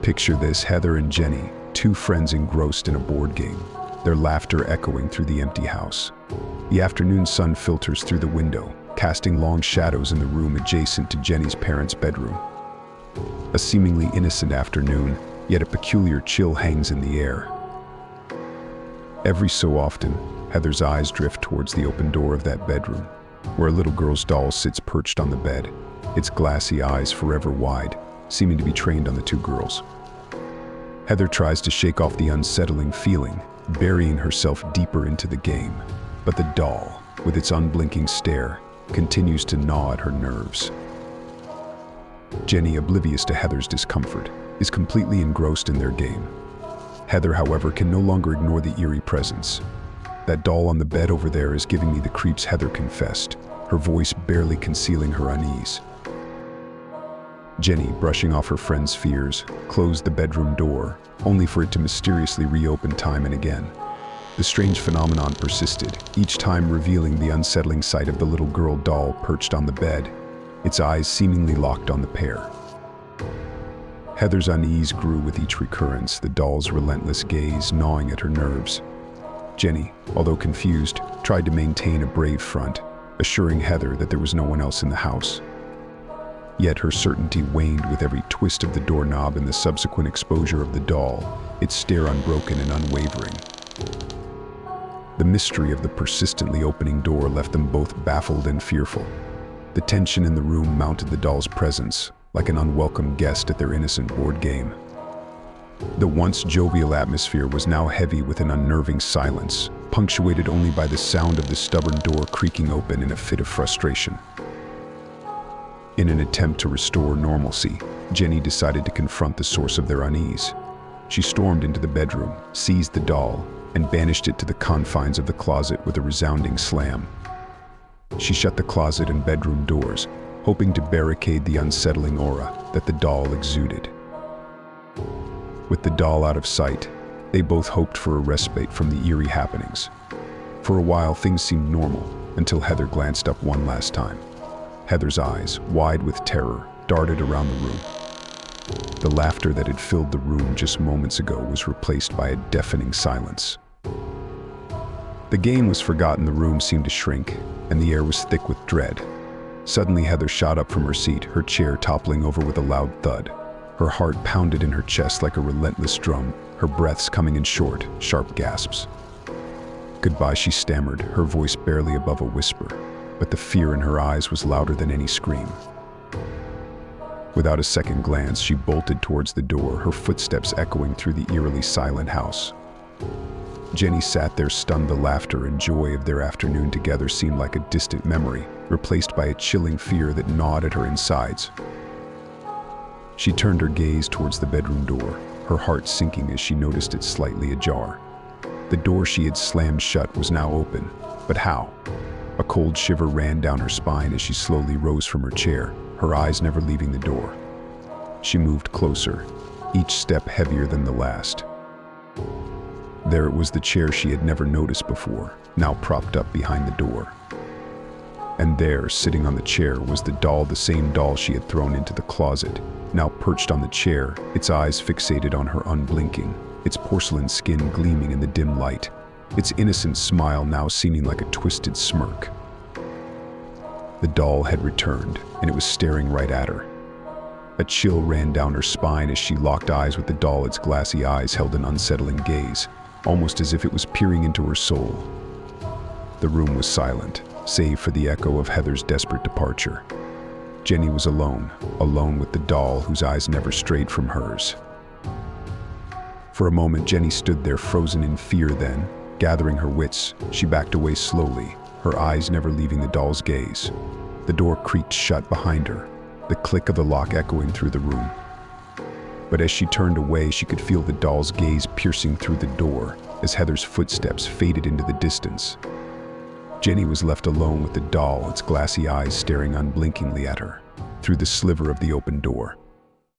Picture this: Heather and Jenny, two friends engrossed in a board game, their laughter echoing through the empty house. The afternoon sun filters through the window, casting long shadows in the room adjacent to Jenny's parents' bedroom. A seemingly innocent afternoon, yet a peculiar chill hangs in the air. Every so often, Heather's eyes drift towards the open door of that bedroom, where a little girl's doll sits perched on the bed, its glassy eyes forever wide, seeming to be trained on the two girls. Heather tries to shake off the unsettling feeling, burying herself deeper into the game, but the doll, with its unblinking stare, continues to gnaw at her nerves. Jenny, oblivious to Heather's discomfort, is completely engrossed in their game. Heather, however, can no longer ignore the eerie presence. "That doll on the bed over there is giving me the creeps," Heather confessed, her voice barely concealing her unease. Jenny, brushing off her friend's fears, closed the bedroom door, only for it to mysteriously reopen time and again. The strange phenomenon persisted, each time revealing the unsettling sight of the little girl doll perched on the bed, its eyes seemingly locked on the pair. Heather's unease grew with each recurrence, the doll's relentless gaze gnawing at her nerves. Jenny, although confused, tried to maintain a brave front, assuring Heather that there was no one else in the house. Yet her certainty waned with every twist of the doorknob and the subsequent exposure of the doll, its stare unbroken and unwavering. The mystery of the persistently opening door left them both baffled and fearful. The tension in the room mounted the doll's presence, like an unwelcome guest at their innocent board game. The once jovial atmosphere was now heavy with an unnerving silence, punctuated only by the sound of the stubborn door creaking open in a fit of frustration. In an attempt to restore normalcy, Jenny decided to confront the source of their unease. She stormed into the bedroom, seized the doll, and banished it to the confines of the closet with a resounding slam. She shut the closet and bedroom doors, hoping to barricade the unsettling aura that the doll exuded. With the doll out of sight, they both hoped for a respite from the eerie happenings. For a while, things seemed normal, until Heather glanced up one last time. Heather's eyes, wide with terror, darted around the room. The laughter that had filled the room just moments ago was replaced by a deafening silence. The game was forgotten, the room seemed to shrink, and the air was thick with dread. Suddenly, Heather shot up from her seat, her chair toppling over with a loud thud. Her heart pounded in her chest like a relentless drum, her breaths coming in short, sharp gasps. "Goodbye," she stammered, her voice barely above a whisper, but the fear in her eyes was louder than any scream. Without a second glance, she bolted towards the door, her footsteps echoing through the eerily silent house. Jenny sat there stunned. The laughter and joy of their afternoon together seemed like a distant memory, replaced by a chilling fear that gnawed at her insides. She turned her gaze towards the bedroom door, her heart sinking as she noticed it slightly ajar. The door she had slammed shut was now open, but how? A cold shiver ran down her spine as she slowly rose from her chair, her eyes never leaving the door. She moved closer, each step heavier than the last. There it was, the chair she had never noticed before, now propped up behind the door. And there, sitting on the chair, was the doll, the same doll she had thrown into the closet, now perched on the chair, its eyes fixated on her unblinking, its porcelain skin gleaming in the dim light, its innocent smile now seeming like a twisted smirk. The doll had returned, and it was staring right at her. A chill ran down her spine as she locked eyes with the doll, its glassy eyes held an unsettling gaze, almost as if it was peering into her soul. The room was silent, save for the echo of Heather's desperate departure. Jenny was alone with the doll whose eyes never strayed from hers. For a moment, Jenny stood there frozen in fear, then, gathering her wits, she backed away slowly, her eyes never leaving the doll's gaze. The door creaked shut behind her, the click of the lock echoing through the room. But as she turned away, she could feel the doll's gaze piercing through the door as Heather's footsteps faded into the distance. Jenny was left alone with the doll, its glassy eyes staring unblinkingly at her through the sliver of the open door.